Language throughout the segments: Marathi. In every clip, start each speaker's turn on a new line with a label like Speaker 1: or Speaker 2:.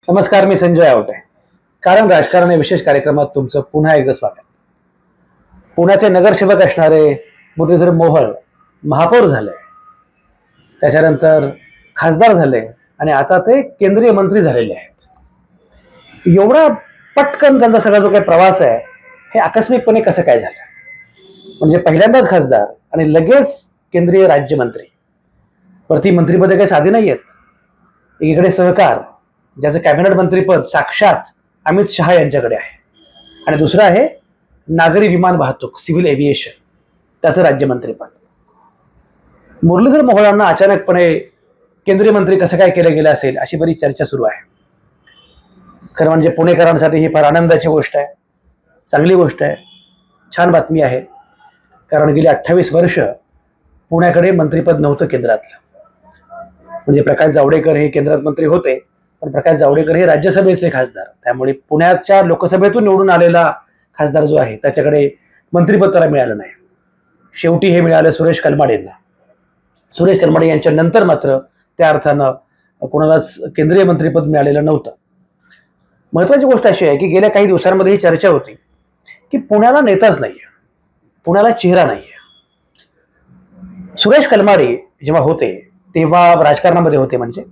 Speaker 1: नमस्कार, मी संजय आवटे. कारण राजकारण या विशेष कार्यक्रमात तुमचं पुन्हा एकदा स्वागत. पुण्याचे नगरसेवक असणारे मुरलीधर मोहोळ महापौर झाले, त्याच्यानंतर खासदार झाले आणि आता ते केंद्रीय मंत्री झालेले आहेत. एवढा पटकन त्यांचा सगळा जो काही प्रवास आहे हे आकस्मिकपणे कसं काय झालं? म्हणजे पहिल्यांदाच खासदार आणि लगेच केंद्रीय राज्यमंत्री. वरती मंत्रीपदे काही साधी नाही आहेत. एकीकडे सहकार, ज्याचं कॅबिनेट मंत्रीपद साक्षात अमित शहा यांच्याकडे आहे, आणि दुसरं आहे नागरी विमान वाहतूक, सिव्हिल एव्हिएशन, त्याचं राज्यमंत्रीपद. मुरलीधर मोहोळांना अचानकपणे केंद्रीय मंत्री कसं काय केलं गेलं असेल अशी बरीच चर्चा सुरू आहे. खरं म्हणजे पुणेकरांसाठी ही फार आनंदाची गोष्ट आहे, चांगली गोष्ट आहे, छान बातमी आहे. कारण गेली 28 वर्ष पुण्याकडे मंत्रीपद नव्हतं केंद्रातलं. म्हणजे प्रकाश जावडेकर हे केंद्रात मंत्री होते, पण प्रकाश जावडेकर हे राज्यसभेचे खासदार, त्यामुळे पुण्याच्या लोकसभेतून निवडून आलेला खासदार जो आहे त्याच्याकडे मंत्रिपद त्याला मिळालं नाही. शेवटी हे मिळालं सुरेश कलमाडेंना. सुरेश कलमाडे यांच्या नंतर मात्र त्या अर्थानं कोणालाच केंद्रीय मंत्रिपद मिळालेलं नव्हतं. महत्वाची गोष्ट अशी आहे की गेल्या काही दिवसांमध्ये ही चर्चा होती की पुण्याला नेताच नाहीये, पुण्याला चेहरा नाहीये. सुरेश कलमाडे जेव्हा होते तेव्हा राजकारणामध्ये होते, म्हणजे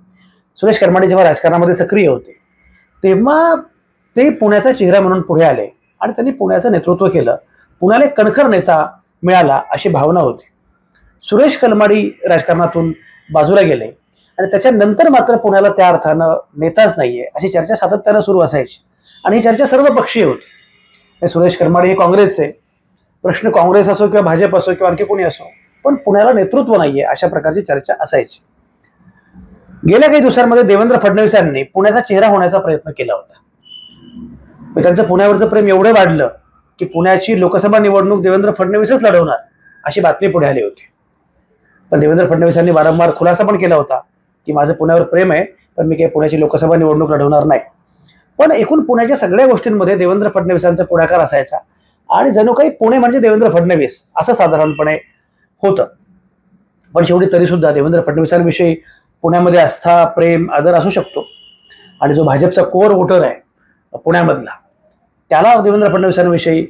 Speaker 1: सुरेश कलमाडे जेव्हा राजकारणामध्ये सक्रिय होते तेव्हा ते पुण्याचा चेहरा म्हणून पुढे आले आणि त्यांनी पुण्याचं नेतृत्व केलं. पुण्याला एक कणखर नेता मिळाला अशी भावना होती. सुरेश कलमाडी राजकारणातून बाजूला गेले आणि त्याच्यानंतर मात्र पुण्याला त्या अर्थानं नेताच नाहीये अशी चर्चा सातत्यानं सुरू असायची, आणि ही चर्चा सर्वपक्षीय होती. सुरेश कलमाडी हे काँग्रेसचे, प्रश्न काँग्रेस असो किंवा भाजप असो किंवा आणखी कोणी असो, पण पुण्याला नेतृत्व नाहीये अशा प्रकारची चर्चा असायची. गेल्या काही दिवसांमध्ये देवेंद्र फडणवीसांनी पुण्याचा चेहरा होण्याचा प्रयत्न केला होता. त्यांचं पुण्यावरचं प्रेम एवढं वाढलं की पुण्याची लोकसभा निवडणूक देवेंद्र फडणवीसच लढवणार अशी बातमी पुढे आली होती. पण देवेंद्र फडणवीसांनी वारंवार खुलासा पण केला होता की माझं पुण्यावर प्रेम आहे, पण मी काही पुण्याची लोकसभा निवडणूक लढवणार नाही. पण एकूण पुण्याच्या सगळ्या गोष्टींमध्ये देवेंद्र फडणवीसांचा पुढाकार असायचा, आणि जणू काही पुणे म्हणजे देवेंद्र फडणवीस असं साधारणपणे होतं. पण शेवटी तरी सुद्धा देवेंद्र फडणवीसांविषयी पुण्यामध्ये आस्था, प्रेम, आदर असू शकतो, आणि जो भाजपचा कोर वोटर आहे पुण्यामधला त्याला देवेंद्र फडणवीसांविषयी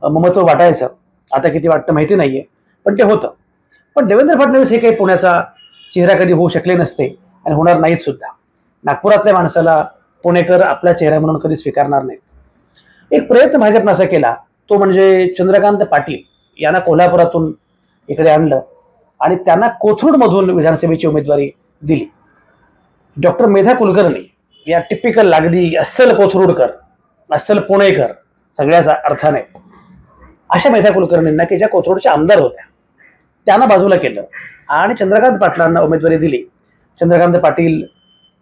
Speaker 1: ममत्व वाटायचं. आता किती वाटतं माहिती नाहीये, पण ते होतं. पण देवेंद्र फडणवीस हे काही पुण्याचा चेहरा कधी होऊ शकले नसते आणि होणार नाहीत सुद्धा. नागपुरातल्या माणसाला पुणेकर आपला चेहरा म्हणून कधी स्वीकारणार नाहीत. एक प्रयत्न भाजपनं असा केला, तो म्हणजे चंद्रकांत पाटील यांना कोल्हापुरातून इकडे आणलं आणि त्यांना कोथरूडमधून विधानसभेची उमेदवारी दिली. डॉक्टर मेधा कुलकर्णी या टिपिकल लागदी अस्सल कोथरूडकर, अस्सल पुणेकर सगळ्याच अर्थाने, अशा मेधा कुलकर्णींना की ज्या कोथरूडच्या आमदार होत्या त्यांना बाजूला केलं आणि चंद्रकांत पाटलांना उमेदवारी दिली. चंद्रकांत पाटील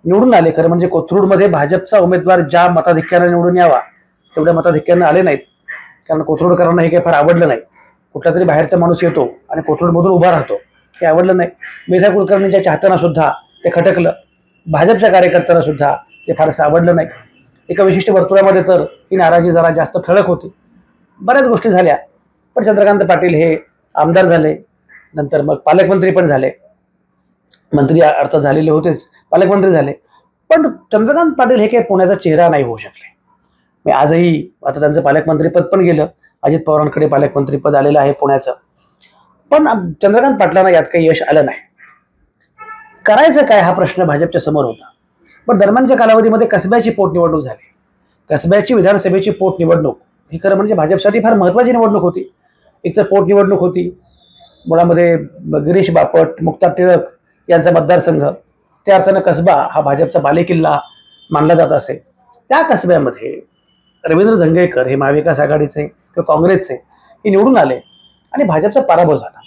Speaker 1: निवडून आले. खरं म्हणजे कोथरूडमध्ये भाजपचा उमेदवार ज्या मताधिक्यानं निवडून यावा तेवढ्या मताधिक्यानं आले नाहीत, कारण कोथरूडकरांना हे काही फार आवडलं नाही. कुठला तरी बाहेरचा माणूस येतो आणि कोथरूडमधून उभा राहतो, हे आवडलं नाही. मेधा कुलकर्णींच्या चाहत्यांना सुद्धा ते खटकलं, भाजपच्या कार्यकर्त्यांना सुद्धा ते फारसं आवडलं नाही. एका विशिष्ट वर्तुळामध्ये तर ही नाराजी जरा जास्त ठळक होती. बऱ्याच गोष्टी झाल्या, पण चंद्रकांत पाटील हे आमदार झाले, नंतर मग पालकमंत्री पण झाले. मंत्री अर्थात झालेले होतेच, पालकमंत्री झाले. पण चंद्रकांत पाटील हे काही पुण्याचा चेहरा नाही होऊ शकले. आजही आता त्यांचं पालकमंत्रीपद पण गेलं, अजित पवारांकडे पालकमंत्रीपद आलेलं आहे पुण्याचं. पण चंद्रकांत पाटलांना यात काही यश आलं नाही. करायचं काय हा प्रश्न भाजपच्या समोर होता. पण दरम्यानच्या कालावधीमध्ये कसब्याची पोटनिवडणूक झाली. कसब्याची विधानसभेची पोटनिवडणूक ही खरं म्हणजे भाजपसाठी फार महत्वाची निवडणूक होती. एकतर पोटनिवडणूक होती, मुळामध्ये गिरीश बापट, मुक्ता टिळक यांचा मतदारसंघ, त्या अर्थानं कसबा हा भाजपचा बालेकिल्ला मानला जात असे. त्या कसब्यामध्ये रवींद्र धंगेकर हे महाविकास आघाडीचे किंवा काँग्रेसचे हे निवडून आले आणि भाजपचा पराभव झाला.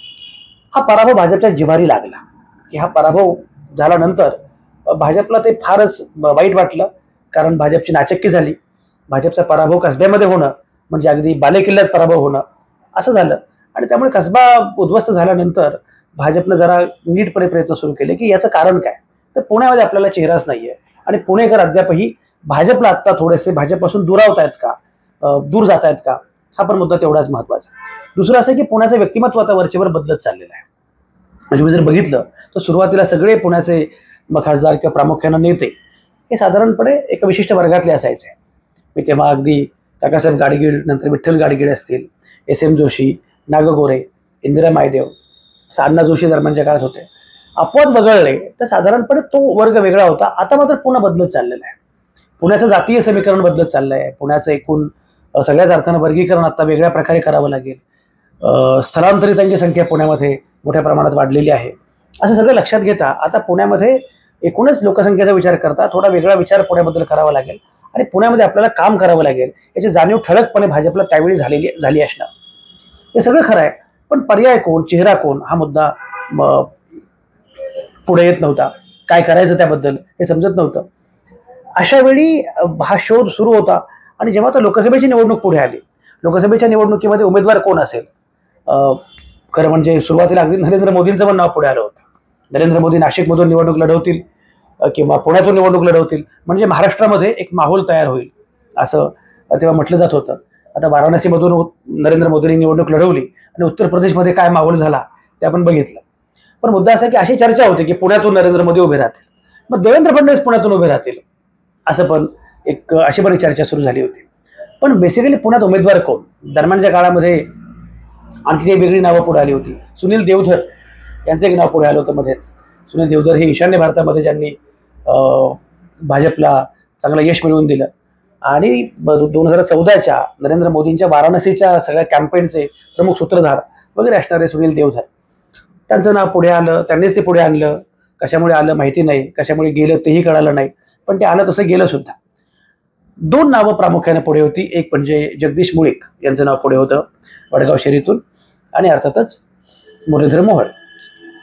Speaker 1: हा पराभव भाजपच्या जिव्हारी लागला की हा पराभव झाल्यानंतर भाजपला ते फारच वाईट वाटलं, कारण भाजपची नाचक्की झाली. भाजपचा पराभव कसब्यामध्ये होणं म्हणजे अगदी बालेकिल्ल्यात पराभव होणं असं झालं, आणि त्यामुळे कसबा उद्ध्वस्त झाल्यानंतर भाजपनं जरा नीटपणे प्रयत्न सुरू केले की याचं कारण काय. तर पुण्यामध्ये आपल्याला चेहराच नाहीये आणि पुणेकर अद्यापही भाजपला आत्ता थोडेसे भाजपपासून दुरावत आहेत का, दूर जात आहेत का, हा पण मुद्दा तेवढाच महत्वाचा. दुसरं असं की पुण्याचं व्यक्तिमत्व आता वरचेवर बदलत चाललेलं आहे. म्हणजे मी जर बघितलं तर सुरुवातीला सगळे पुण्याचे खासदार किंवा प्रामुख्यानं नेते हे साधारणपणे एका विशिष्ट वर्गातले असायचे. मी तेव्हा अगदी काकासाहेब गाडगीळ, नंतर विठ्ठल गाडगीळ असतील, S.M. जोशी, नाग गोरे, इंदिरा मायदेव, असं अण्णा जोशी दरम्यानच्या काळात होते. अपवाद वगळले तर साधारणपणे तो वर्ग वेगळा होता. आता मात्र पुन्हा बदलत चाललेला आहे. पुण्याचं जातीय समीकरण बदलत चाललं आहे. पुण्याचं एकूण सगळ्याच अर्थानं वर्गीकरण आता वेगळ्या प्रकारे करावं लागेल. स्थलांतरितांची संख्या पुण्यामध्ये मोठ्या प्रमाणात वाढलेली आहे. असं सगळं लक्षात घेता आता पुण्यामध्ये एकूणच लोकसंख्येचा विचार करता थोडा वेगळा विचार पुण्याबद्दल करावा लागेल आणि पुण्यामध्ये आपल्याला काम करावं लागेल याची जाणीव ठळकपणे भाजपला त्यावेळी झाली असणार. हे सगळं खरं आहे, पण पर्याय कोण, चेहरा कोण हा मुद्दा पुढे येत नव्हता. काय करायचं त्याबद्दल हे समजत नव्हतं. अशा वेळी हा शोध सुरू होता आणि जेव्हा आता लोकसभेची निवडणूक पुढे आली, लोकसभेच्या निवडणुकीमध्ये उमेदवार कोण असेल, खरं म्हणजे सुरुवातीला अगदी नरेंद्र मोदींचं पण नाव पुढे आलं होतं. नरेंद्र मोदी नाशिकमधून निवडणूक लढवतील किंवा पुण्यातून निवडणूक लढवतील म्हणजे महाराष्ट्रामध्ये एक माहोल तयार होईल असं तेव्हा म्हटलं जात होतं. आता वाराणसीमधून नरेंद्र मोदींनी निवडणूक लढवली आणि उत्तर प्रदेशमध्ये काय माहोल झाला ते आपण बघितलं. पण मुद्दा असा की अशी चर्चा होती की पुण्यातून नरेंद्र मोदी उभे राहतील, मग देवेंद्र फडणवीस पुण्यातून उभे राहतील, असं पण अशी पण एक चर्चा सुरू झाली होती. पण बेसिकली पुण्यात उमेदवार कोण, दरम्यानच्या काळामध्ये आणखी काही वेगळी नावं पुढे आली होती. सुनील देवधर यांचं एक नाव पुढे आलं होतं मध्येच. सुनील देवधर हे ईशान्य भारतामध्ये ज्यांनी भाजपला चांगलं यश मिळवून दिलं आणि 2014च्या नरेंद्र मोदींच्या वाराणसीच्या सगळ्या कॅम्पेनचे प्रमुख सूत्रधार वगैरे असणारे सुनील देवधर, त्यांचं नाव पुढे आलं. त्यांनीच ते पुढे आणलं. कशामुळे आलं माहिती नाही, कशामुळे गेलं तेही कळालं नाही, पण ते आलं तसं गेलं सुद्धा. 2 नावं प्रामुख्याने पुढे होती. एक म्हणजे जगदीश मुळीक यांचं नाव पुढे होतं वडगाव शहरीतून आणि अर्थातच मुरलीधर मोहोळ.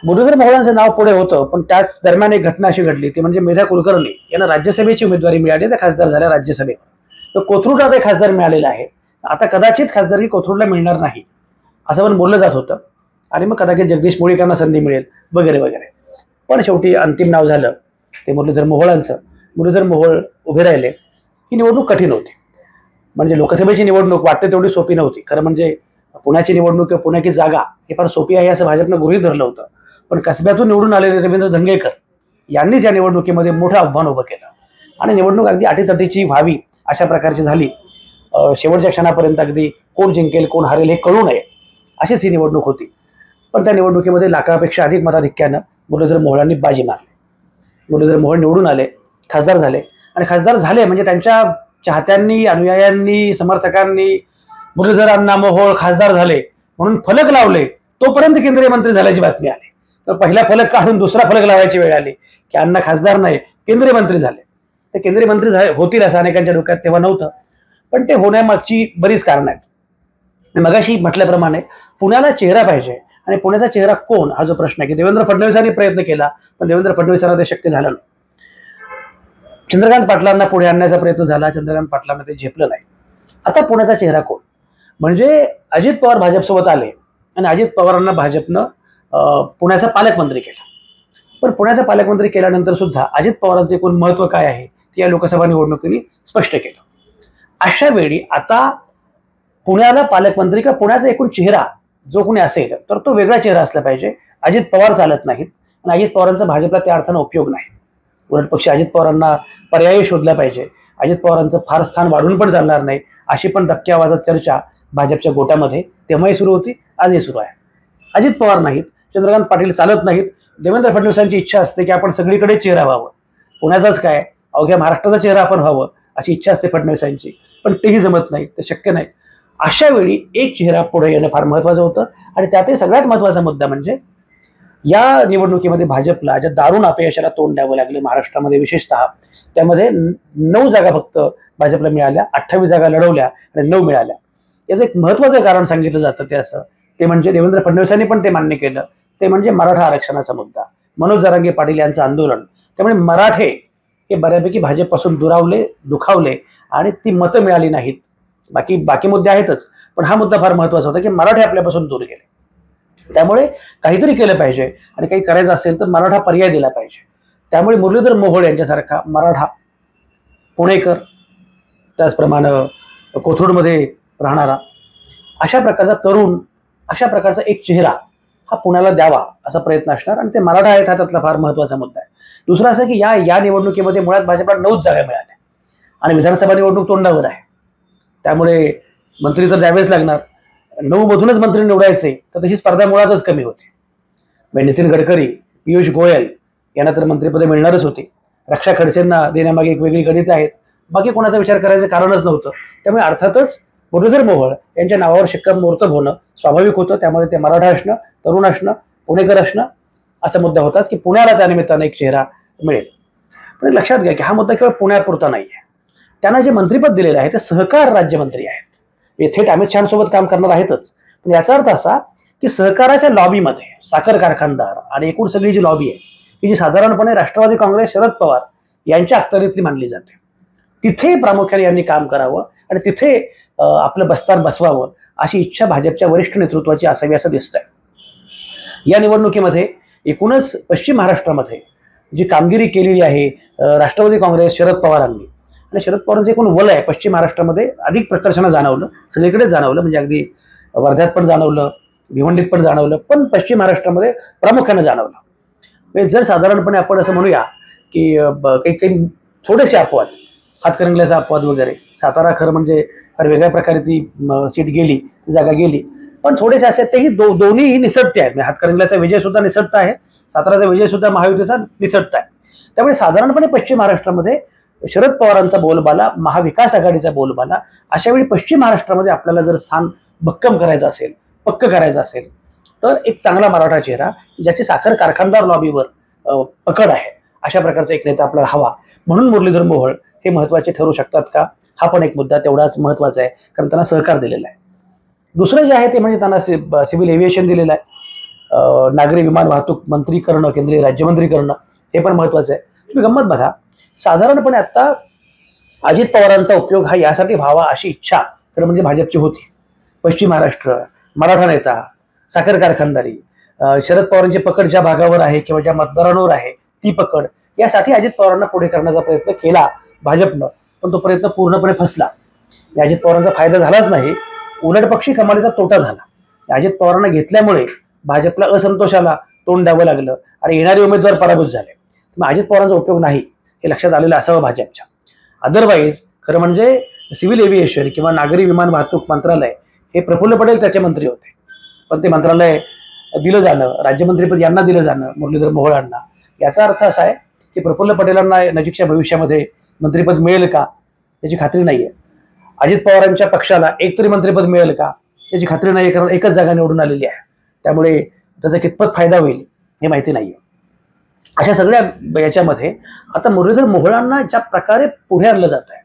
Speaker 1: मुरलीधर मोहोळांचं नाव पुढे होतं, पण त्याच दरम्यान एक घटना अशी घडली ती म्हणजे मेधा कुलकर्णी यांना राज्यसभेची उमेदवारी मिळाली, त्या खासदार झाल्या राज्यसभेवर. तर कोथरूडला ते खासदार मिळालेला आहे. आता कदाचित खासदारकी कोथरूडला मिळणार नाही असं पण बोललं जात होतं आणि मग कदाचित जगदीश मुळीकांना संधी मिळेल वगैरे वगैरे. पण शेवटी अंतिम नाव झालं ते मुरलीधर मोहोळांचं. मुरलीधर मोहोळ उभे राहिले. ही निवडणूक कठीण होती. म्हणजे लोकसभेची निवडणूक वाटते तेवढी सोपी नव्हती. खरं म्हणजे पुण्याची निवडणूक किंवा पुण्याची जागा हे फार सोपी आहे असं भाजपनं गृहीत धरलं होतं. पण कसब्यातून निवडून आलेले रवींद्र धंगेकर यांनीच या निवडणुकीमध्ये मोठं आव्हान उभं केलं आणि निवडणूक अगदी अटीतटीची व्हावी अशा प्रकारची झाली. शेवटच्या क्षणापर्यंत अगदी कोण जिंकेल कोण हरेल हे कळू नये अशीच ही निवडणूक होती. पण त्या निवडणुकीमध्ये लाखापेक्षा अधिक मताधिक्यानं मुरलीधर मोहोळांनी बाजी मारली. मुरलीधर मोहोळ निवडून आले, खासदार झाले आणि खासदार झाले म्हणजे त्यांच्या चाहत्यांनी, अनुयायांनी, समर्थकांनी मुरलीधरांना मोहोळ खासदार झाले म्हणून फलक लावले. तोपर्यंत केंद्रीय मंत्री झाल्याची बातमी आली. तर पहिला फलक काढून दुसरा फलक लावायची वेळ आली की अण्णा खासदार नाही केंद्रीय मंत्री झाले. ते केंद्रीय मंत्री होतील असं अनेकांच्या डोक्यात तेव्हा नव्हतं, पण ते होण्यामागची बरीच कारणं आहेत. मगाशी म्हटल्याप्रमाणे पुण्याला चेहरा पाहिजे आणि पुण्याचा चेहरा कोण हा जो प्रश्न आहे की देवेंद्र फडणवीसांनी प्रयत्न केला पण देवेंद्र फडणवीसांना ते शक्य झालं नाही. चंद्रकांत पाटलांना पुढे आणण्याचा प्रयत्न झाला, चंद्रकांत पाटलांना ते झेपलं नाही. आता पुण्याचा चेहरा कोण, म्हणजे अजित पवार भाजपसोबत आले आणि अजित पवारांना भाजपनं पुण्याचा पालकमंत्री केला. पण पुण्याचा पालकमंत्री केल्यानंतर सुद्धा अजित पवारांचं एकूण महत्त्व काय आहे ते या लोकसभा निवडणुकीने स्पष्ट केलं. अशा वेळी आता पुण्याला पालकमंत्री किंवा पुण्याचा एकूण चेहरा जो कोणी असेल तर तो वेगळा चेहरा असला पाहिजे. अजित पवार चालत नाहीत आणि अजित पवारांचा भाजपला त्या अर्थानं उपयोग नाही. उलट पक्षी अजित पवारांना पर्याय शोधला पाहिजे. अजित पवारांचं फार स्थान वाढून पण चालणार नाही अशी पण दबक्या आवाजात चर्चा भाजपच्या गोटामध्ये तेव्हाही सुरू होती, आजही सुरू आहे. अजित पवार नाहीत, चंद्रकांत पाटील चालत नाहीत. देवेंद्र फडणवीसांची इच्छा असते की आपण सगळीकडे चेहरा व्हावं, पुण्याचाच काय अवघ्या महाराष्ट्राचा चेहरा आपण व्हावं अशी इच्छा असते फडणवीसांची, पण तेही जमत नाही, ते शक्य नाही. अशा वेळी एक चेहरा पुढे येणं फार महत्त्वाचं होतं आणि त्यातही सगळ्यात महत्त्वाचा मुद्दा म्हणजे या निवडणुकीमध्ये भाजपला ज्या दारुण अपयशाला तोंड द्यावं लागलं महाराष्ट्रामध्ये विशेषतः, त्यामध्ये 9 जागा फक्त भाजपला मिळाल्या, 28 जागा लढवल्या आणि 9 मिळाल्या. याचं एक महत्त्वाचं कारण सांगितलं जातं ते असं, ते म्हणजे देवेंद्र फडणवीसांनी पण ते मान्य केलं, ते म्हणजे मराठा आरक्षणाचा मुद्दा, मनोज जरांगे पाटील यांचं आंदोलन. त्यामुळे मराठे हे बऱ्यापैकी भाजपपासून दुरावले, दुखावले आणि ती मतं मिळाली नाहीत. बाकी मुद्दे आहेतच, पण हा मुद्दा फार महत्त्वाचा होता की मराठे आपल्यापासून दूर गेले. त्यामुळे काहीतरी केलं पाहिजे आणि काही करायचं असेल तर मराठा पर्याय दिला पाहिजे. त्यामुळे मुरलीधर मोहोळ यांच्यासारखा मराठा पुणेकर, त्याचप्रमाणे कोथरूडमध्ये राहणारा अशा प्रकारचा तरुण, अशा प्रकारचा एक चेहरा हा पुण्याला द्यावा असा प्रयत्न असणार आणि ते मराठा आहेत हा त्यातला फार महत्त्वाचा मुद्दा आहे. दुसरं असं की या निवडणुकीमध्ये मुळात भाजपला 9 जागा मिळाल्या आणि विधानसभा निवडणूक तोंडावर आहे. त्यामुळे मंत्री तर द्यावेच लागणार. 9 मधूनच मंत्री निवडायचे तर तशी स्पर्धा मुळातच कमी होती. म्हणजे नितीन गडकरी, पियुष गोयल यांना तर मंत्रिपदे मिळणारच होती. रक्षा खडसेंना देण्यामागे एक वेगळी गणित आहेत. बाकी कोणाचा विचार करायचं कारणच नव्हतं. त्यामुळे अर्थातच मुरलीधर मोहोळ यांच्या नावावर शिक्कामोर्तब होणं स्वाभाविक होतं. त्यामुळे ते मराठा असणं, तरुण असणं, पुणेकर असणं असा मुद्दा होताच की पुण्याला त्यानिमित्तानं एक चेहरा मिळेल. पण लक्षात घ्या की हा मुद्दा केवळ पुण्यापुरता नाही आहे. त्यांना जे मंत्रिपद दिलेलं आहे ते सहकार राज्यमंत्री आहेत. थेट अमित शहासोबत काम करणार आहेतच. पण याचा अर्थ असा की सहकाराच्या लॉबीमध्ये साखर कारखानदार आणि एकूण सगळी जी लॉबी आहे की जी साधारणपणे राष्ट्रवादी काँग्रेस, शरद पवार यांच्या अखत्यारीतली मानली जाते, तिथे प्रामुख्याने यांनी काम करावं आणि तिथे आपलं बस्तान बसवावं अशी इच्छा भाजपच्या वरिष्ठ नेतृत्वाची असावी असं दिसतंय. या निवडणुकीमध्ये एकूणच पश्चिम महाराष्ट्रामध्ये जी कामगिरी केलेली आहे राष्ट्रवादी काँग्रेस, शरद पवारांनी, आणि शरद पवारांचं एकूण वलय आहे पश्चिम महाराष्ट्रामध्ये अधिक प्रकर्षानं जाणवलं, सगळीकडेच जाणवलं. म्हणजे अगदी वर्ध्यात पण जाणवलं, भिवंडीत पण जाणवलं, पण पश्चिम महाराष्ट्रामध्ये प्रामुख्यानं जाणवलं. म्हणजे जर साधारणपणे आपण असं म्हणूया की काही थोडेसे अपवाद, हातकणंगल्याचा अपवाद वगैरे, सातारा खरं म्हणजे फार वेगळ्या प्रकारे ती सीट गेली, ती जागा गेली, पण थोडेसे असे तेही दोन्हीही निसटते आहेत. हातकणंगल्याचा विजय सुद्धा निसटता आहे, साताराचा विजय सुद्धा महायुतीचा निसटता आहे. त्यामुळे साधारणपणे पश्चिम महाराष्ट्रामध्ये शरद पवारांचा बोलबाला, महाविकास आघाडीचा बोलबाला, अशा वेळी पश्चिम महाराष्ट्रामध्ये आपल्याला जर स्थान भक्कम करायचं असेल, पक्क करायचं असेल, तर एक चांगला मराठा चेहरा ज्याची साखर कारखानदार लॉबीवर पकड आहे अशा प्रकारचा एक नेता आपल्याला हवा. म्हणून मुरलीधर मोहोळ हे महत्वाचे ठरू शकतात का, हा पण एक मुद्दा तेवढाच महत्वाचा आहे, कारण त्यांना सहकार दिलेला आहे. दुसरं जे आहे ते म्हणजे त्यांना सिव्हिल एव्हिएशन दिलेलं आहे, नागरी विमान वाहतूक मंत्री करणं, केंद्रीय राज्यमंत्री करणं, हे पण महत्वाचं आहे. तुम्ही गंमत बघा, साधारणपणे आता अजित पवारांचा उपयोग हा यासाठी व्हावा अशी इच्छा खरं म्हणजे भाजपची होती. पश्चिम महाराष्ट्र, मराठा नेता, साखर कारखानदारी, शरद पवारांची पकड ज्या भागावर आहे किंवा ज्या मतदारांवर आहे ती पकड, यासाठी अजित पवारांना पुढे करण्याचा प्रयत्न केला भाजपनं, पण तो प्रयत्न पूर्णपणे फसला. अजित पवारांचा फायदा झालाच नाही, उलट पक्षी कमालीचा तोटा झाला. अजित पवारांना घेतल्यामुळे भाजपला असंतोषाला तोंड द्यावं लागलं आणि येणारे उमेदवार पराभूत झाले. मग अजित पवारांचा उपयोग नाही हे लक्षात आलेलं असावं भाजपच्या. अदरवाईज खरं म्हणजे सिव्हिल एव्हिएशन किंवा नागरी विमान वाहतूक मंत्रालय हे प्रफुल्ल पटेल त्याचे मंत्री होते, पण ते मंत्रालय दिलं जाणं, राज्यमंत्रीपद यांना दिलं जाणं, मुरलीधर मोहोळांना, याचा अर्थ असा आहे की प्रफुल्ल पटेलांना नजीकच्या भविष्यामध्ये मंत्रिपद मिळेल का याची खात्री नाहीये. अजित पवारांच्या पक्षाला एक तरी मंत्रिपद मिळेल का याची खात्री नाही, कारण एकच जागा निवडून आलेली आहे. त्यामुळे त्याचा कितपत फायदा होईल हे माहिती नाहीये. अशा सगळ्या याच्यामध्ये आता मुरलीधर मोहोळांना ज्या प्रकारे पुढे आणलं जात आहे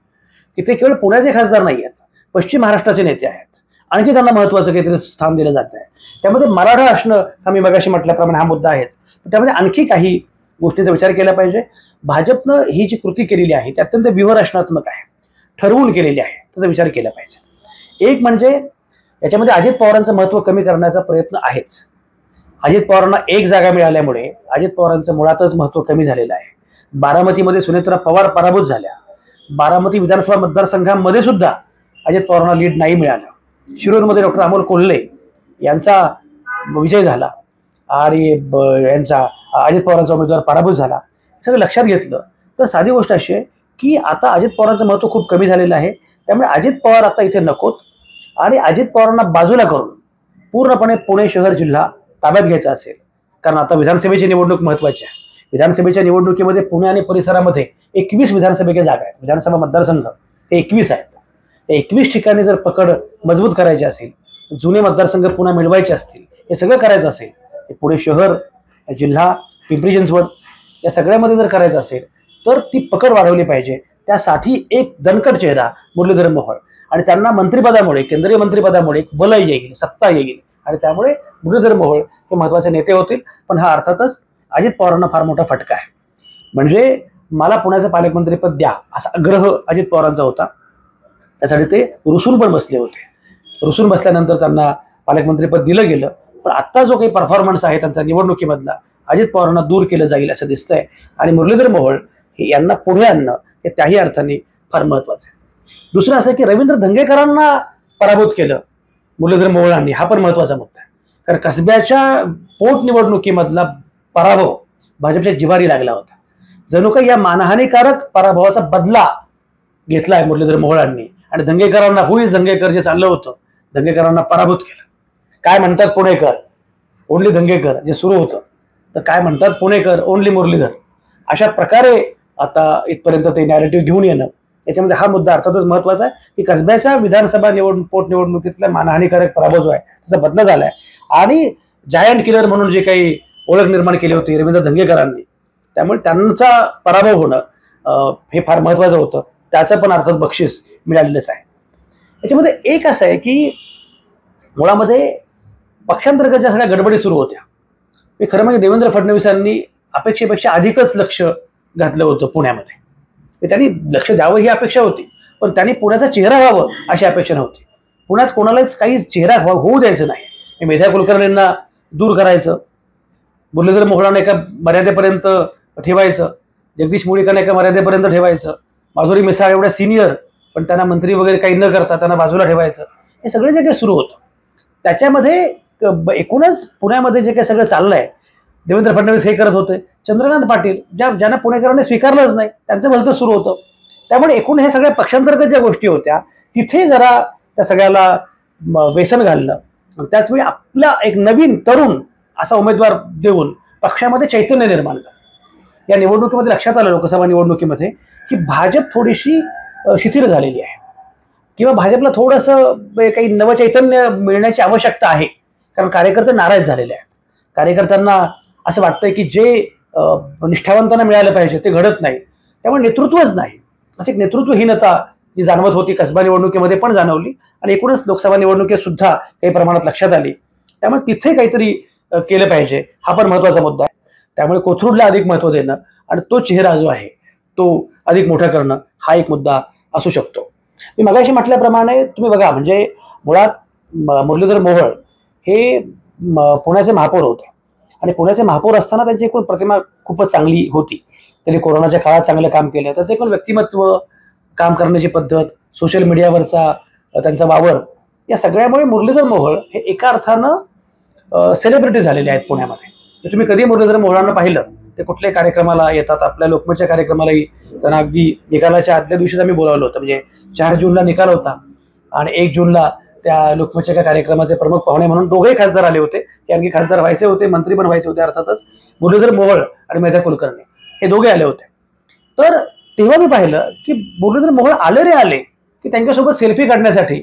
Speaker 1: की ते केवळ पुण्याचे खासदार नाही आहेत, पश्चिम महाराष्ट्राचे नेते आहेत, आणखी त्यांना महत्वाचं काहीतरी स्थान दिलं जात आहे. त्यामध्ये मराठा असणं हा मी मगाशी म्हटल्याप्रमाणे हा मुद्दा आहेच, त्यामध्ये आणखी काही गोष्टींचा विचार केला पाहिजे. भाजपनं ही जी कृती केलेली आहे ती अत्यंत व्यूहरचनात्मक आहे, ठरवून केलेली आहे, त्याचा विचार केला पाहिजे. एक म्हणजे याच्यामध्ये अजित पवारांचं महत्व कमी करण्याचा प्रयत्न आहेच. अजित पवारांना एक जागा मिळाल्यामुळे अजित पवारांचं मुळातच महत्व कमी झालेलं आहे. बारामतीमध्ये सुनेत्रा पवार पराभूत झाल्या, बारामती विधानसभा मतदारसंघामध्ये सुद्धा अजित पवारांना लीड नाही मिळालं. शिरूरमध्ये डॉक्टर अमोल कोल्हे यांचा विजय झाला आणि यांचा अजित पवारांचा उमेदवार पराभूत झाला. सगळं लक्षात घेतलं तर साधी गोष्ट अशी आहे की आता अजित पवारांचं महत्व खूप कमी झालेलं आहे. त्यामुळे अजित पवार आता इथे नकोत आणि अजित पवारांना बाजूला करून पूर्णपणे पुणे शहर जिल्हा ताब्यात घ्यायचा असेल, कारण आता विधानसभेची निवडणूक महत्वाची आहे. विधानसभेच्या निवडणुकीमध्ये पुणे आणि परिसरामध्ये 21 विधानसभेच्या जागा आहेत, विधानसभा मतदारसंघ हे 21 आहेत. 21 ठिकाणी जर पकड मजबूत करायची असेल, जुने मतदारसंघ पुन्हा मिळवायचे असतील, हे सगळं करायचं असेल, पुणे शहर, जिल्हा, पिंपरी चिंचवड या सगळ्यामध्ये जर करायचं असेल तर ती पकड वाढवली पाहिजे. त्यासाठी एक दणकट चेहरा मुरलीधर मोहोळ, आणि त्यांना मंत्रिपदामुळे, केंद्रीय मंत्रिपदामुळे एक वलय येईल, सत्ता येईल, आणि त्यामुळे मुरलीधर मोहोळ हे महत्वाचे नेते होतील. पण हा अर्थातच अजित पवारांना फार मोठा फटका आहे. म्हणजे मला पुण्याचं पालकमंत्रीपद द्या असा आग्रह अजित पवारांचा होता, त्यासाठी ते रुसून पण बसले होते. रुसून बसल्यानंतर त्यांना पालकमंत्रीपद दिलं गेलं. पण आत्ता जो काही परफॉर्मन्स आहे त्यांचा निवडणुकीमधला, अजित पवारांना दूर केलं जाईल असं दिसतंय. आणि मुरलीधर मोहोळ हे यांना पुढे आणणं हे त्याही अर्थाने फार महत्वाचं आहे. दुसरं असं की रवींद्र धंगेकरांना पराभूत केलं मुरलीधर मोहोळांनी, हा पण महत्वाचा मुद्दा आहे. कारण कसब्याच्या पोटनिवडणुकीमधला पराभव भाजपच्या जिव्हारी लागला होता. जणू काही या मानहानिकारक पराभवाचा बदला घेतलाय मुरलीधर मोहोळांनी आणि दंगेकरांना, हुईज दंगेकर जे चाललं होतं, दंगेकरांना पराभूत केलं. काय म्हणतात पुणेकर, ओनली दंगेकर जे सुरू होतं, तर काय म्हणतात पुणेकर, ओनली मुरलीधर. अशा प्रकारे आता इथपर्यंत ते नॅरेटिव्ह घेऊन येणं, याच्यामध्ये हा मुद्दा अर्थातच महत्वाचा आहे की कसब्याच्या विधानसभा पोटनिवडणुकीतला मानहानिकारक पराभव जो आहे त्याचा बदला झालाय आणि जायंट किलर म्हणून जे काही ओळख निर्माण केली होती रवींद्र दंगेकरांनी, त्यामुळे त्यांचा पराभव होणं हे फार महत्वाचं होतं. त्याचं पण अर्थात बक्षीस मिळालेलंच आहे. याच्यामध्ये एक असं आहे की मुळामध्ये पक्षांतर्गत ज्या सगळ्या गडबडी सुरू होत्या, हे खरं म्हणजे देवेंद्र फडणवीसांनी अपेक्षेपेक्षा अधिकच लक्ष घातलं होतं पुण्यामध्ये. त्यांनी लक्ष द्यावं ही अपेक्षा होती, पण त्यांनी पुण्याचा चेहरा व्हावं अशी अपेक्षा नव्हती. पुण्यात कोणालाच काही चेहरा होऊ द्यायचं नाही. मेधा कुलकर्णींना दूर करायचं, मुरलीधर मोहोळांना एका मर्यादेपर्यंत ठेवायचं, जगदीश मुळीकांना एका मर्यादेपर्यंत ठेवायचं, माधुरी मिसाळ एवढ्या सिनियर पण त्यांना मंत्री वगैरे काही न करता त्यांना बाजूला ठेवायचं, हे सगळे जे काही सुरू होतं त्याच्यामध्ये एकूणच पुण्यामध्ये जे काही सगळं चाललंय, देवेंद्र फडणवीस हे करत होते, चंद्रकांत पाटील ज्यांना पुणेकरांनी स्वीकारलंच नाही त्यांचं भलतं सुरू होतं. त्यामुळे एकूण हे सगळ्या पक्षांतर्गत ज्या गोष्टी होत्या तिथे जरा त्या सगळ्याला व्यसन घालणं, त्याचवेळी आपला एक नवीन तरुण असा उमेदवार देऊन पक्षामध्ये चैतन्य निर्माण करणं. या निवडणुकीमध्ये लक्षात आलं, लोकसभा निवडणुकीमध्ये, की भाजप थोडीशी शिथिल झालेली आहे किंवा भाजपला थोडंसं काही नवचैतन्य मिळण्याची आवश्यकता आहे. कारण कार्यकर्ते नाराज झालेले आहेत. कार्यकर्त्यांना असं वाटतंय की जे निष्ठावंतांना मिळालं पाहिजे ते घडत नाही, त्यामुळे नेतृत्वच नाही. असं एक नेतृत्वहीनता जी जाणवत होती कसबा निवडणुकीमध्ये पण जाणवली आणि एकूणच लोकसभा निवडणुकीत सुद्धा काही प्रमाणात लक्षात आली. त्यामुळे तिथे काहीतरी केलं पाहिजे, हा पण महत्वाचा मुद्दा आहे. त्यामुळे कोथरूडला अधिक महत्व देणं आणि तो चेहरा जो आहे तो अधिक मोठा करणं हा एक मुद्दा असू शकतो. मी मगाशी म्हटल्याप्रमाणे तुम्ही बघा, म्हणजे मुळात मुरलीधर मोहोळ हे पुण्याचे महापौर होते आणि पुण्याचे महापौर असताना त्यांची एकूण प्रतिमा खूपच चांगली होती. त्यांनी कोरोनाच्या काळात चांगलं काम केलं. त्याचं एकूण व्यक्तिमत्व, काम करण्याची पद्धत, सोशल मीडियावरचा त्यांचा वावर, या सगळ्यामुळे मुरलीधर मोहोळ हे एका अर्थानं सेलिब्रिटी झालेले आहेत पुण्यामध्ये. तुम्ही कधी मुरलीधर मोहोळांना पाहिलं, ते कुठल्याही कार्यक्रमाला येतात. आपल्या लोकमतच्या कार्यक्रमालाही त्यांना अगदी निकालाच्या आदल्या दिवशीच आम्ही बोलावलं होतं. म्हणजे 4 जूनला निकाल होता आणि 1 जूनला त्या लोकमतच्या कार्यक्रमाचे प्रमुख पाहुणे म्हणून दोघेही खासदार आले होते. ते आणखी खासदार व्हायचे होते, मंत्री पण व्हायचे होते अर्थातच. मुरलीधर मोहोळ आणि मेधा कुलकर्णी हे दोघे आले होते. तर तेव्हा मी पाहिलं की मुरलीधर मोहोळ आले की त्यांच्यासोबत सेल्फी काढण्यासाठी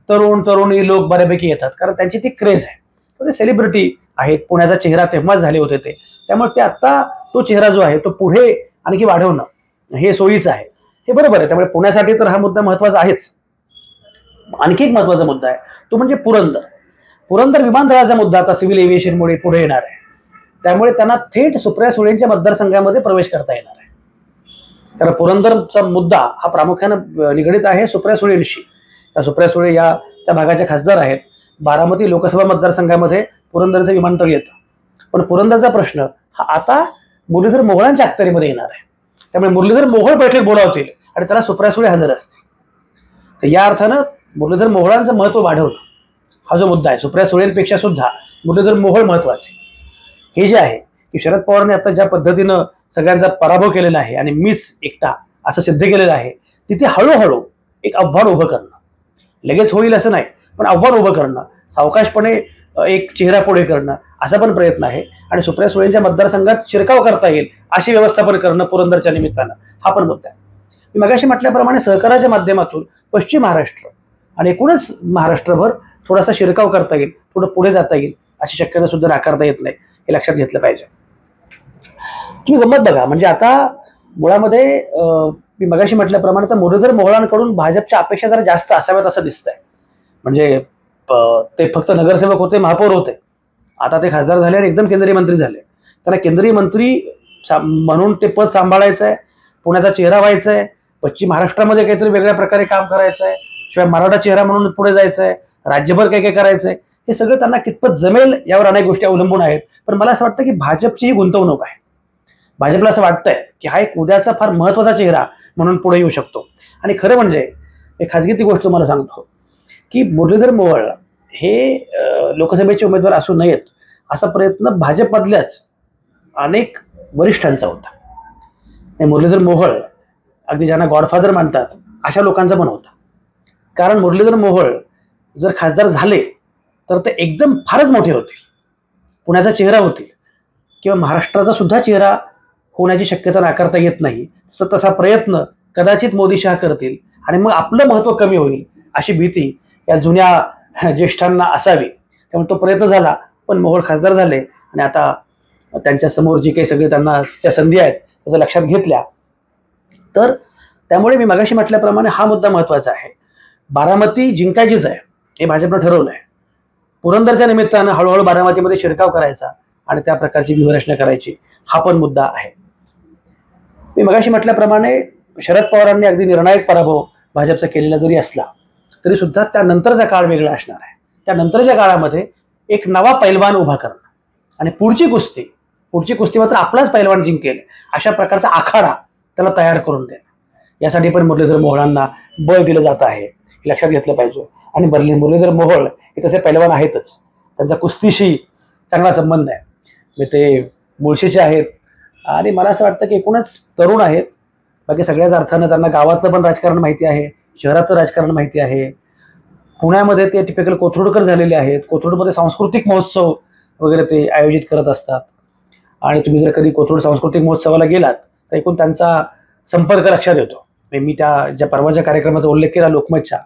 Speaker 1: तरुणी लोक बऱ्यापैकी येतात, कारण त्यांची ती क्रेज आहे. ते सेलिब्रिटी आहेत, पुण्याचा चेहरा तेव्हाच झाले होते ते. त्यामुळे ते आत्ता तो चेहरा जो आहे तो पुढे आणखी वाढवणं हे सोयीचं आहे, हे बरोबर आहे. त्यामुळे पुण्यासाठी तर हा मुद्दा महत्वाचा आहेच. आणखी एक महत्वाचा मुद्दा आहे तो म्हणजे पुरंदर विमानतळाचा मुद्दा आता सिव्हिल एव्हिएशनमुळे पुढे येणार आहे. त्यामुळे त्यांना थेट सुप्रिया सुळेंच्या मतदारसंघामध्ये प्रवेश करता येणार आहे. कारण पुरंदरचा मुद्दा हा प्रामुख्यानं निगडीत आहे सुप्रिया सुळेंशी. सुप्रिया सुळे या त्या भागाच्या खासदार आहेत. बारामती लोकसभा मतदारसंघामध्ये पुरंदरचं विमानतळ येतं, पण पुरंदरचा प्रश्न हा आता मुरलीधर मोहोळांच्या अखत्यारीमध्ये येणार आहे. त्यामुळे मुरलीधर मोहोळ बैठक बोलावतील आणि त्याला सुप्रिया सुळे हजर असतील. तर या अर्थानं मुरलीधर मोहोळांचं महत्व वाढवणं हा जो मुद्दा आहे, सुप्रिया सुळेंपेक्षा सुद्धा मुरलीधर मोहोळ महत्वाचे. हे जे आहे की शरद पवारांनी आता ज्या पद्धतीनं सगळ्यांचा पराभव केलेला आहे आणि मीच एकटा असं सिद्ध केलेलं आहे, तिथे हळूहळू एक आव्हान उभं करणं, लगेच होईल असं नाही, पण आव्हान उभं करणं, सावकाशपणे एक चेहरा पुढे करणं असा पण प्रयत्न आहे. आणि सुप्रिया सुळेंच्या मतदारसंघात शिरकाव करता येईल अशी व्यवस्थापन करणं पुरंदरच्या निमित्तानं हा पण मुद्दा आहे. मी मगाशी म्हटल्याप्रमाणे सहकाराच्या माध्यमातून पश्चिम महाराष्ट्र आणि एकूणच महाराष्ट्रभर थोडासा शिरकाव करता येईल, थोडं पुढे जाता येईल अशी शक्यता सुद्धा नाकारता येत नाही, हे लक्षात घेतलं पाहिजे. तुम्ही गंमत बघा, म्हणजे आता मुळामध्ये मी मगाशी म्हटल्याप्रमाणे तर मुरलीधर मोहोळांकडून भाजपच्या अपेक्षा जरा जास्त असाव्यात असं दिसतंय. म्हणजे ते फक्त नगरसेवक होते, महापौर होते, आता ते खासदार झाले आणि एकदम केंद्रीय मंत्री झाले. त्यांना केंद्रीय मंत्री म्हणून ते पद सांभाळायचं आहे, पुण्याचा चेहरा व्हायचा आहे, पश्चिम महाराष्ट्रामध्ये काहीतरी वेगळ्या प्रकारे काम करायचं आहे, शिवाय मराठा चेहरा म्हणून पुढे जायचं आहे, राज्यभर काय काय करायचं आहे, हे सगळं त्यांना कितपत जमेल यावर अनेक गोष्टी अवलंबून आहेत. पण मला असं वाटतं की भाजपची ही गुंतवणूक आहे. भाजपला असं वाटतंय की हा एक उद्याचा फार महत्वाचा चेहरा म्हणून पुढे येऊ शकतो. आणि खरं म्हणजे एक खाजगी ती गोष्ट तुम्हाला सांगतो की मुरलीधर मोहोळ हे लोकसभेचे उमेदवार असू नयेत असा प्रयत्न भाजपमधल्याच अनेक वरिष्ठांचा होता. मुरलीधर मोहोळ अगदी ज्यांना गॉडफादर मानतात अशा लोकांचा पण होता. कारण मुरलीधर मोहोळ जर खासदार झाले तर ते एकदम फारच मोठे होतील, पुण्याचा चेहरा होतील, किंवा महाराष्ट्राचा सुद्धा चेहरा होण्याची शक्यता नाकारता येत नाही. तसा प्रयत्न कदाचित मोदी शहा करतील आणि मग आपलं महत्त्व कमी होईल अशी भीती या जुन्या ज्येष्ठांना असावी. त्यामुळे तो प्रयत्न झाला, पण मोहोळ खासदार झाले आणि आता त्यांच्या समोर जी काही सगळी त्यांना त्या संधी आहेत त्याचं लक्षात घेतल्या. तर त्यामुळे मी मगाशी म्हटल्याप्रमाणे हा मुद्दा महत्त्वाचा आहे. बारामती जिंकायचीच आहे हे भाजपनं ठरवलं आहे. पुरंदरच्या निमित्तानं हळूहळू बारामतीमध्ये शिरकाव करायचा आणि त्या प्रकारची व्यूहरचना करायची, हा पण मुद्दा आहे. मी मगाशी म्हटल्याप्रमाणे शरद पवारांनी अगदी निर्णायक पराभव भाजपचा केलेला जरी असला तरी सुद्धा त्यानंतरचा काळ वेगळा असणार आहे. त्यानंतरच्या काळामध्ये एक नवा पैलवान उभा करणं आणि पुढची कुस्ती मात्र आपलाच पैलवान जिंकेल अशा प्रकारचा आखाडा त्याला तयार करून देणं, यासाठी पण मुरलीधर मोहोळांना बळ दिलं जात आहे, हे लक्षात घेतलं पाहिजे. आणि मुरलीधर मोहोळ हे तसे पैलवान आहेतच, त्यांचा कुस्तीशी चांगला संबंध आहे. ते मुळशीचे आहेत आणि मला असं वाटतं की एकूणच तरुण आहेत. बाकी सगळ्याच अर्थानं त्यांना गावातलं पण राजकारण माहिती आहे, शहरातलं राजकारण माहिती आहे. पुण्यामध्ये ते टिपिकल कोथरूडकर झालेले आहेत. कोथरूडमध्ये सांस्कृतिक महोत्सव वगैरे ते आयोजित करत असतात आणि तुम्ही जर कधी कोथरूड सांस्कृतिक महोत्सवाला गेलात तर एकूण त्यांचा संपर्क लक्षात येतो. मी त्या ज्या परवाच्या कार्यक्रमाचा उल्लेख केला लोकमतच्या,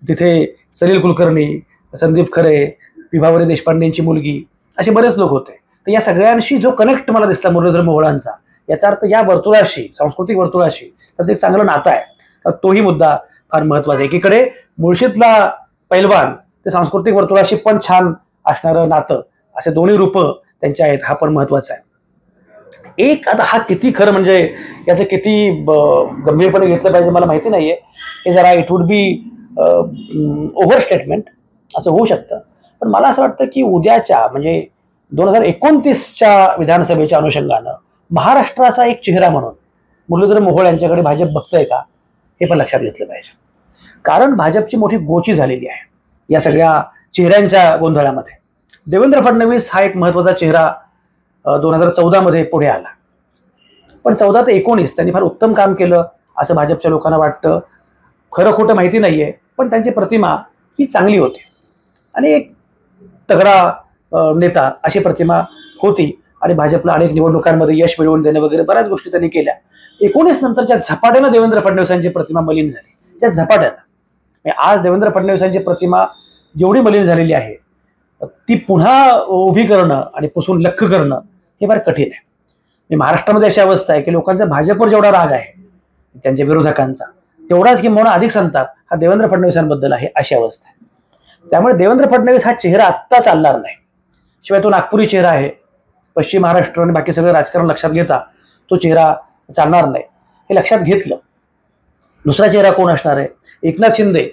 Speaker 1: तिथे सलील कुलकर्णी, संदीप खरे, विभावरी देशपांडेंची मुलगी, असे बरेच लोक होते. तर या सगळ्यांशी जो कनेक्ट मला दिसला मुरलीधर मोहोळांचा, याचा अर्थ या वर्तुळाशी, सांस्कृतिक वर्तुळाशी त्याचं एक चांगलं नातं आहे. तर तोही मुद्दा फार महत्त्वाचा आहे. एकीकडे मुळशीतला पैलवान ते सांस्कृतिक वर्तुळाशी पण छान असणारं नातं, असे दोन्ही रूपं त्यांचे आहेत, हा पण महत्त्वाचा आहे. एक आता हा किती खरं म्हणजे याचं किती गंभीरपणे घेतलं पाहिजे मला माहिती नाहीये. हे जरा it would be over statement असं होऊ शकतं. पण मला असं वाटतं की उद्याच्या म्हणजे 2029च्या विधानसभेच्या अनुषंगानं महाराष्ट्राचा एक चेहरा म्हणून मुरलीधर मोहोळ यांच्याकडे भाजप बघतंय का, हे पण लक्षात घेतलं पाहिजे. कारण भाजपची मोठी गोची झालेली आहे या सगळ्या चेहऱ्यांच्या गोंधळामध्ये. देवेंद्र फडणवीस हा एक महत्त्वाचा चेहरा 2014 पुढे आला, पण 14 ते 19 त्यांनी फार उत्तम काम केलं असं भाजपच्या लोकांना वाटतं. खरं खोटं माहिती नाहीये, पण त्यांची प्रतिमा ही चांगली होती आणि एक तगडा नेता अशी प्रतिमा होती आणि भाजपला अनेक निवडणुकांमध्ये यश मिळवून देणं वगैरे बऱ्याच गोष्टी त्यांनी केल्या. 19 नंतरच्या झपाट्यानं देवेंद्र फडणवीसांची प्रतिमा मलिन झाली. त्या झपाट्यानं आज देवेंद्र फडणवीसांची प्रतिमा जेवढी मलिन झालेली आहे ती पुन्हा उभी करणं आणि पुसून लख्ख करणं हे फार कठीण आहे. महाराष्ट्रामध्ये अशी अवस्था आहे की लोकांचा भाजपवर जेवढा राग आहे त्यांच्या विरोधकांचा, तेवढाच किंवा अधिक संताप हा देवेंद्र फडणवीसांबद्दल आहे, अशी अवस्था आहे. त्यामुळे देवेंद्र फडणवीस हा चेहरा आत्ता चालणार नाही. शिवाय तो नागपुरी चेहरा आहे, पश्चिम महाराष्ट्र आणि बाकी सगळं राजकारण लक्षात घेता तो चेहरा चालणार नाही, हे लक्षात घेतलं. दुसरा चेहरा कोण असणार आहे? एकनाथ शिंदे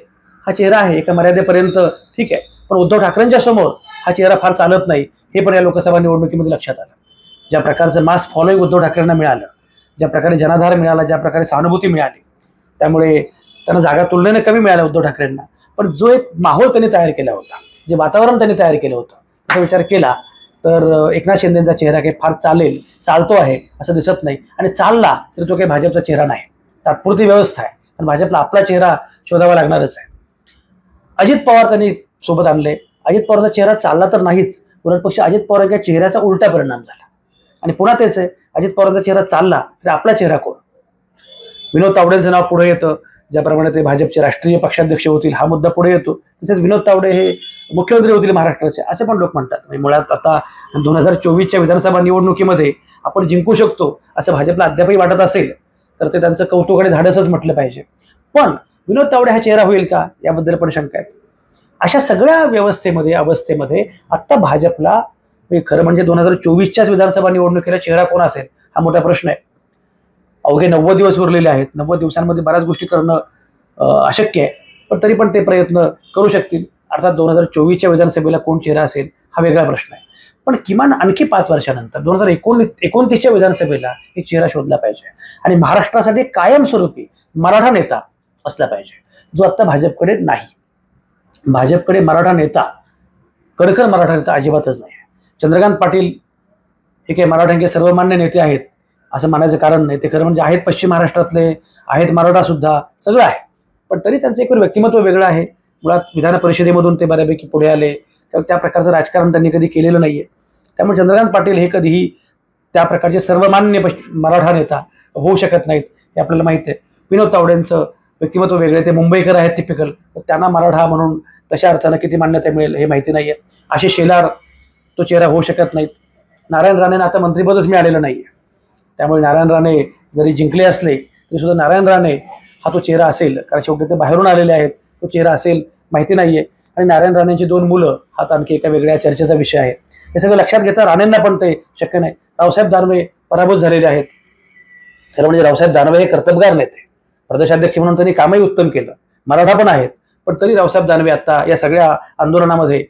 Speaker 1: हा चेहरा आहे एका मर्यादेपर्यंत, ठीक आहे, पण उद्धव ठाकरेंच्या समोर हा चेहरा फार चालत नाही, हे पण या लोकसभा निवडणुकीमध्ये लक्षात आलं. ज्या प्रकारचं मास फॉलोईंग उद्धव ठाकरेंना मिळालं, ज्या प्रकारे जनाधार मिळाला, ज्या प्रकारे सहानुभूती मिळाली, त्यामुळे त्यांना जागा तुलनेने कमी मिळाल्या उद्धव ठाकरेंना. पण जो एक माहोल त्यांनी तयार केला होता, जे वातावरण त्यांनी तयार केलं होतं, त्याचा विचार केला तर एकनाथ शिंदेचा चेहरा काही फार चालतो आहे असं दिसत नाही. आणि चालला तर तो काही भाजपचा चेहरा नाही, तात्पुरती व्यवस्था आहे, पण भाजपला आपला चेहरा शोधावा लागणारच आहे. अजित पवार त्यांनी सोबत आणले. अजित पवारचा चेहरा चालला तर नाहीच, उलट पक्ष अजित पवारांच्या चेहऱ्याचा उलटा परिणाम झाला. आणि पुन्हा तेच आहे, अजित पवारांचा चेहरा चालला तर आपला चेहरा कोण? विनोद तावडेंचं नाव पुढे येतं. ज्याप्रमाणे ते भाजपचे राष्ट्रीय पक्षाध्यक्ष होतील हा मुद्दा पुढे येतो, तसेच विनोद तावडे हे मुख्यमंत्री होतील महाराष्ट्राचे, असे पण लोक म्हणतात. मुळात आता 2024च्या विधानसभा निवडणुकीमध्ये आपण जिंकू शकतो असं भाजपला अद्यापही वाटत असेल तर ते त्यांचं कौतुक आणि धाडसच म्हटलं पाहिजे. पण विनोद तावडे हा चेहरा होईल का, याबद्दल पण शंका आहेत. अशा सगळ्या अवस्थेमध्ये आत्ता भाजपला खरं म्हणजे 2024च्याच विधानसभा निवडणुकीला चेहरा कोण असेल हा मोठा प्रश्न आहे. अवघे 90 दिवस उरलेले आहेत. 90 दिवसांमध्ये बऱ्याच गोष्टी करणं अशक्य आहे, पण तरी पण ते प्रयत्न करू शकतील. अर्थात 2024च्या विधानसभेला कोण चेहरा असेल हा वेगळा प्रश्न आहे, पण किमान आणखी 5 वर्षानंतर 2029च्या विधानसभेला एक चेहरा शोधला पाहिजे आणि महाराष्ट्रासाठी कायमस्वरूपी मराठा नेता असला पाहिजे, जो आत्ता भाजपकडे नाही. भाजपकडे मराठा नेता, कडखर मराठा नेता अजिबातच नाही आहे. चंद्रकांत पाटील हे काही मराठ्यांचे सर्वमान्य नेते आहेत असं म्हणायचं कारण नाही. ते खरं म्हणजे आहेत पश्चिम महाराष्ट्रातले, आहेत मराठा सुद्धा, सगळं आहे. पण तरी त्यांचं एक व्यक्तिमत्व वेगळं आहे. मुळात विधान परिषदेमधून ते बऱ्यापैकी पुढे आले, त्यामुळे त्या प्रकारचं राजकारण त्यांनी कधी केलेलं नाहीये. त्यामुळे चंद्रकांत पाटील हे कधीही त्या प्रकारचे सर्वमान्य मराठा नेता होऊ शकत नाहीत, हे आपल्याला माहिती आहे. विनोद तावडेंचं व्यक्तिमत्व वेगळे, ते मुंबईकर आहेत टिपिकल, त्यांना मराठा म्हणून तशा अर्थानं किती मान्यता मिळेल हे माहिती नाहीये. आशिष शेलार तो चेहरा होऊ शकत नाहीत. नारायण राणेंना आता मंत्रिपदच मिळालेलं नाहीये, त्यामुळे नारायण राणे जरी जिंकले असले तरी सुद्धा नारायण राणे हा तो चेहरा असेल, कारण शेवटी ते बाहेरून आलेले आहेत, तो चेहरा असेल माहिती नाहीये. आणि नारायण राणेंची 2 मुलं हा आणखी एका वेगळ्या चर्चेचा विषय आहे. हे सगळं लक्षात घेता राणेंना पण ते शक्य नाही. रावसाहेब दानवे पराभूत झालेले आहेत. खरं म्हणजे रावसाहेब दानवे हे कर्तबगार नेते, प्रदेशाध्यक्ष म्हणून त्यांनी कामही उत्तम केलं, मराठा पण आहेत, पण तरी रावसाहेब दानवे आता या सगळ्या आंदोलनामध्ये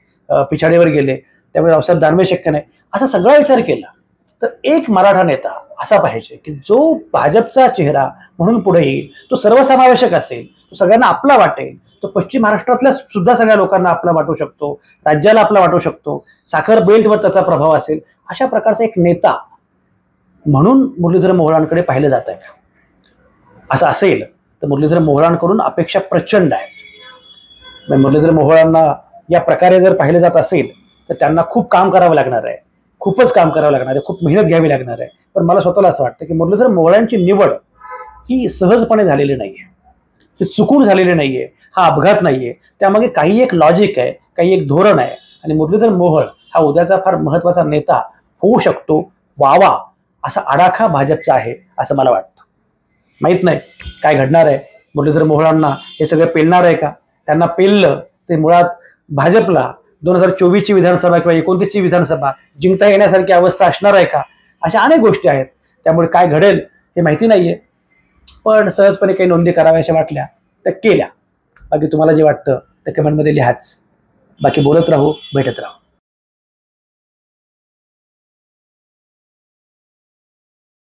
Speaker 1: पिछाडीवर गेले, त्यामुळे रावसाहेब दानवे शक्य नाही. असा सगळा विचार केला तर एक मराठा नेता असा पाहिजे की जो भाजपचा चेहरा म्हणून पुढे येईल, तो सर्वसमावेशक असेल, तो सगळ्यांना आपला वाटेल, तो पश्चिम महाराष्ट्रातल्या सुद्धा सगळ्या लोकांना आपला वाटू शकतो, राज्याला आपला वाटू शकतो, साखर बेल्टवर त्याचा प्रभाव असेल, अशा प्रकारचा एक नेता म्हणून मुरलीधर मोहोळांकडे पाहिलं जात आहे. असं असेल तर मुरलीधर मोहोळांकडून अपेक्षा प्रचंड आहेत. मुरलीधर मोहोळांना या प्रकारे जर पाहिलं जात असेल तर त्यांना खूप काम करावं लागणार आहे, खूपच काम करावं लागणार आहे, खूप मेहनत घ्यावी लागणार आहे. पण मला स्वतःला असं वाटतं की मुरलीधर मोहोळांची निवड ही सहजपणे झालेली नाहीये, ही चुकून झालेली नाहीये, हा अपघात नाहीये. त्यामागे काही एक लॉजिक आहे, काही एक धोरण आहे. आणि मुरलीधर मोहोळ हा उद्याचा फार महत्वाचा नेता होऊ शकतो, व्हावा असा आडाखा भाजपचा आहे असं मला वाटतं. माहित नाही काय घडणार आहे. मुरलीधर मोहोळांना हे सगळं पेलणार आहे का? त्यांना पेललं ते मुळात भाजपला 2024ची विधानसभा किंवा 29ची विधानसभा जिंकता येण्यासारखी अवस्था असणार आहे का? अशा अनेक गोष्टी आहेत. त्यामुळे काय घडेल हे माहिती नाहीये, पण सहजपणे काही नोंदी कराव्याशा वाटल्या तर केल्या. बाकी तुम्हाला जे वाटतं ते कमेंटमध्ये लिहाच. बाकी बोलत राहू, भेटत राहू.